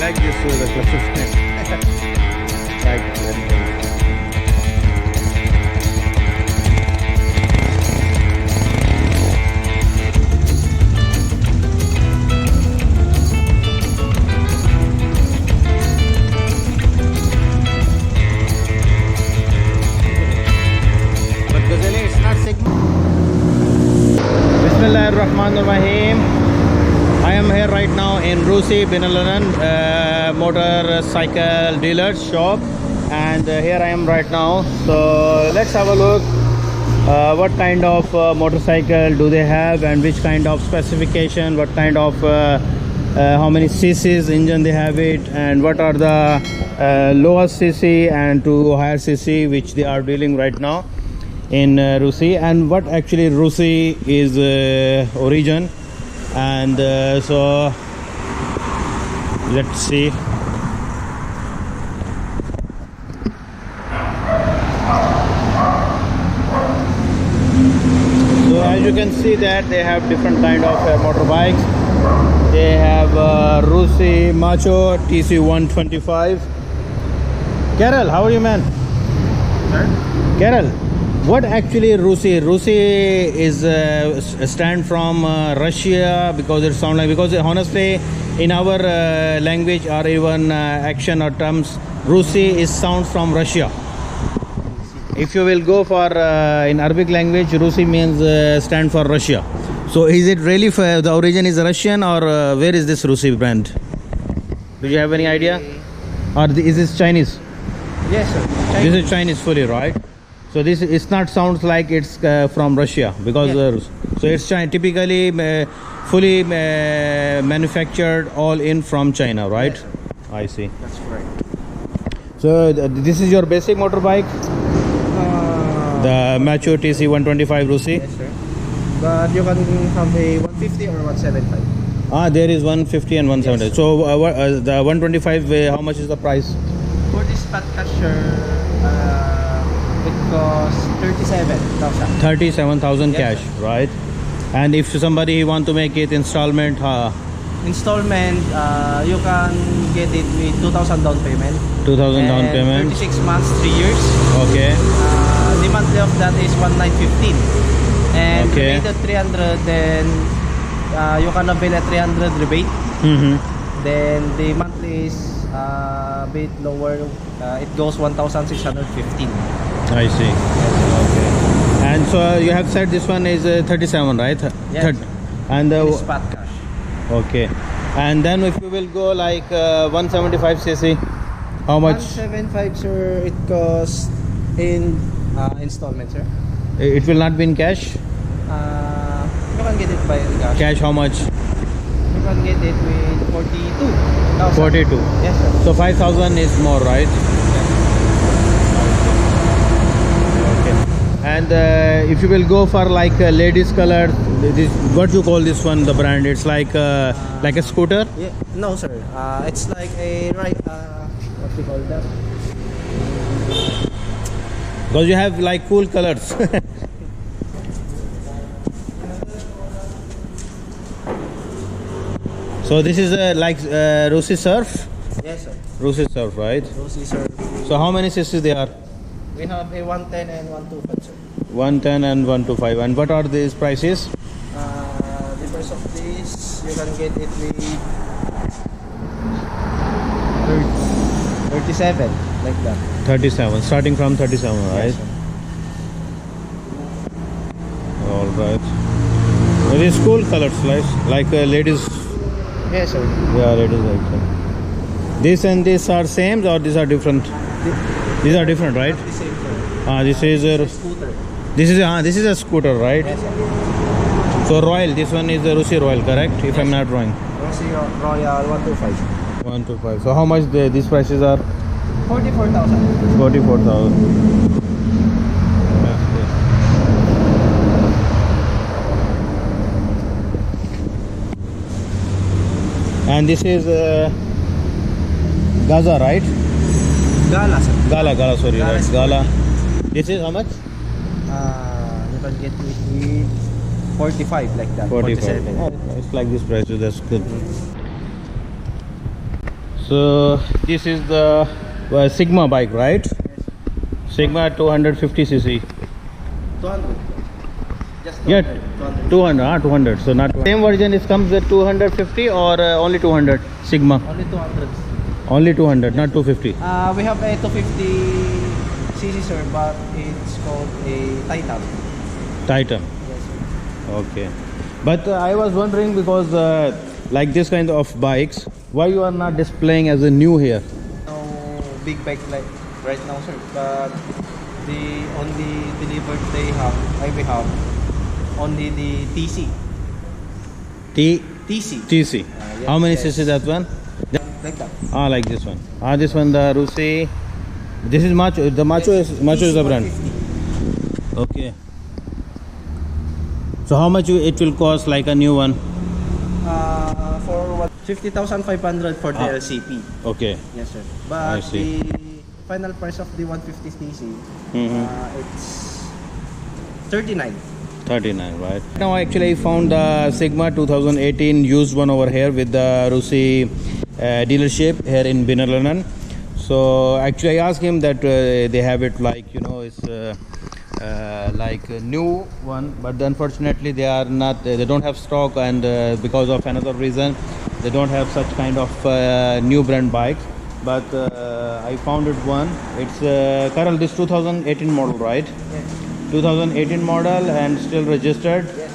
like this the cluster. Like very good. Bismillahirrahmanirrahim. I am here right now in Rusi Bin Alanan motorcycle dealer shop, and here I am right now. So let's have a look what kind of motorcycle do they have, and which kind of specification, what kind of how many cc's engine they have it, and what are the lowest cc and to higher cc which they are dealing right now in Rusi, and what actually Rusi is origin. And so let's see. So as you can see that they have different kind of motorbikes. They have Rusi Macho TC 125. Carol, how are you, man? Sir? Carol, what actually Rusi? Rusi is a stand from Russia, because it sounds like, because honestly in our language or even action or terms, Rusi is sounds from Russia. If you will go for in Arabic language, Rusi means stand for Russia. So is it really for the origin is Russian, or where is this Rusi brand? Do you have any idea? Or is this Chinese? Yes, sir. Chinese. This is Chinese fully, right? So this it's not sounds like it's from Russia, because so it's typically fully manufactured all in from China, right? Yes, I see. that's correct. So this is your basic motorbike, the Macho TC 125 Rusi. Yes, sir. But you can have a 150 or 175. There is 150 and 170. Yes, so the 125, how much is the price? For this fat casher, it costs 37,000. 37,000 Yes, cash, sir. right? And if somebody want to make it installment, Installment, you can get it with 2,000 down payment. 2,000 down And payment. 36 months, 3 years. Okay. The monthly of that is 1915. And Okay. rebate at 300, then you can avail at 300 rebate. Mm-hmm. Then the monthly is a bit lower. It goes 1,615. I see. Okay. And so you have said this one is 37, right? Yes. And This fat cash. okay. And then if you will go like 175 cc, how much? 175, sir. It costs in installment, sir. It will not be in cash. You can get it by cash. Cash how much? You can get it with 42,000. 42. Yes, sir. So 5,000 is more, right? Okay. And if you will go for like ladies color, this what you call this one, the brand? It's like a scooter. Yeah. No, sir. It's like a what do you call that? Because you have like cool colors. So this is like Rusi Surf. Yes, sir. Rusi Surf, right? Rosie, sir. So how many cc's they are? We have a 110 and 125, sir. 110 and 125. And what are these prices? The price of this, you can get it with 37, like that. 37. Starting from 37, right? Yes, sir. All right. Very cool colors, like ladies. Yes, sir. Yeah, ladies like that. This and this are same, or these are different? These are different, right? The same, sir. This is a Scooter. this is a scooter, right? Yes, sir. So Royal, this one is the Rusi Royal, correct? If I'm not wrong. Rosie Royal 125. 125. So how much these prices are? 44,000. 44,000. And this is Gaza, right? Gala, sir. Gala, sorry, Gala right? is Gala. This is how much? You can get it with 45, like that. 45. 47. Oh, it's like this price, so that's good. So this is the Sigma bike, right? Sigma 250cc. 200. Just 200. Yeah, 200. 200. 200. So not same version. Is comes with 250 or only 200 Sigma. Only 200. Only 200, not 250. We have a 250cc, sir, but it's called a Titan. Titan. Yes, sir. Okay. But I was wondering because like this kind of bikes, why you are not displaying as a new here? No big bike like right now, sir. But the only delivered we have only the TC. T TC. TC. yes, How many yes. cc that one? Like that. Like this one. This one the Rusi. This is Macho. The Macho Yes, is Macho is the brand. 150. Okay. So how much it will cost like a new one? For what? 50,500 for the Ah. LCP. Okay. Yes, sir. I But see. the final price of the 150cc, Mhm. it's 39. 39, right? Now actually I found the Sigma 2018 used one over here with the Rusi dealership here in Binnerlanen. So actually I asked him that they have it like it's like a new one, but unfortunately they are not. They don't have stock, and because of another reason, they don't have such kind of new brand bikes. But I found it one. It's Carol, this 2018 model, right? Yes. 2018 model and still registered, Yes.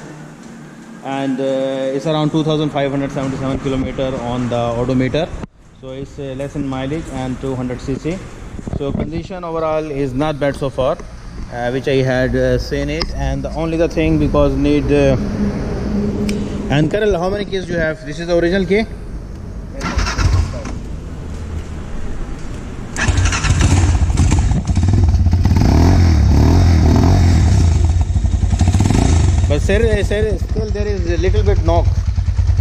and it's around 2577 kilometer on the odometer, so it's less in mileage and 200cc. So condition overall is not bad so far, which I had seen it. And the only the thing because need and Carol, how many keys you have? This is the original key. But still there is a little bit knock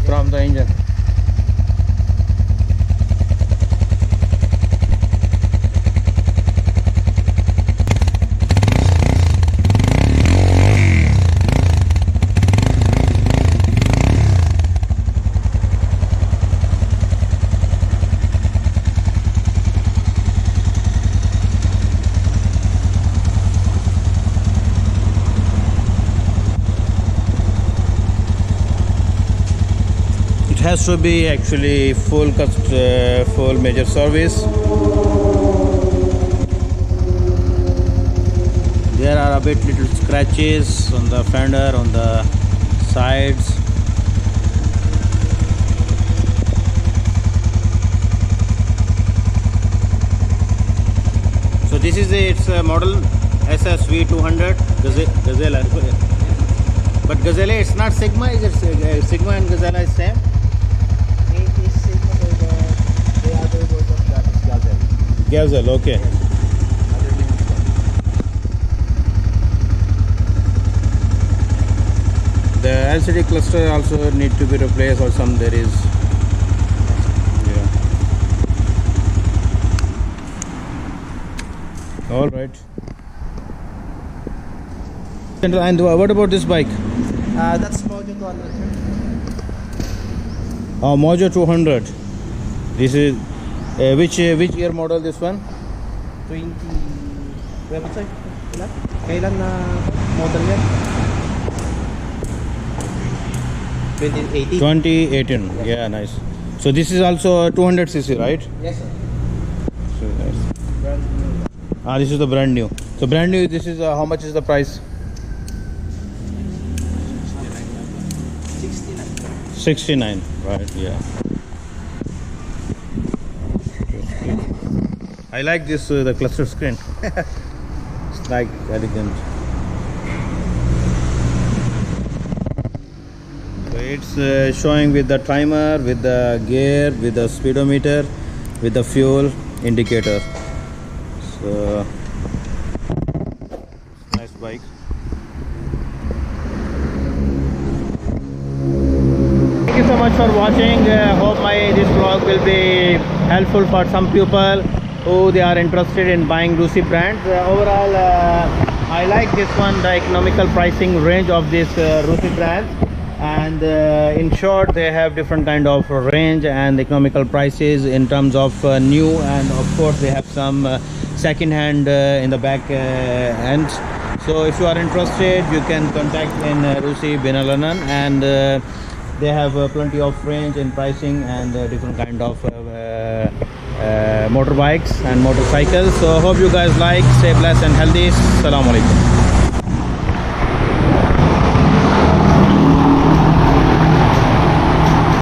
from the engine. It has to be actually full major service. There are a bit little scratches on the fender, on the sides. So this is its model SSV 200 Gazelle. But Gazelle, it's not Sigma. Is it Sigma and Gazelle is same? It is Sigma, but the other word of that is Gazelle. Gazelle, okay. Other name is Gazelle. The LCD cluster also need to be replaced, or some there is. Yeah. All right. And what about this bike? That's Mojo 200, sir. Mojo 200. This is which year model? This one? 20... Wait, sir? Ilan? Kailan na model yan? 2018. 2018. Yeah, nice. So this is also 200cc, right? Yes, sir. So nice. Brand new. This is the brand new. So brand new. This is how much is the price? 69, right? Yeah. I like this the cluster screen. It's like elegant. So it's showing with the timer, with the gear, with the speedometer, with the fuel indicator. So nice bike. Thank you so much for watching. Hope this vlog will be helpful for some people who they are interested in buying Rusi brands. Overall, I like this one, the economical pricing range of this Rusi brands. And in short, they have different kind of range and economical prices in terms of new, and of course they have some second hand in the back end. So if you are interested, you can contact in Rusi bin Alanan, and they have plenty of range and pricing and different kind of motorbikes and motorcycles. So hope you guys like. Stay blessed and healthy. Assalamu alaikum.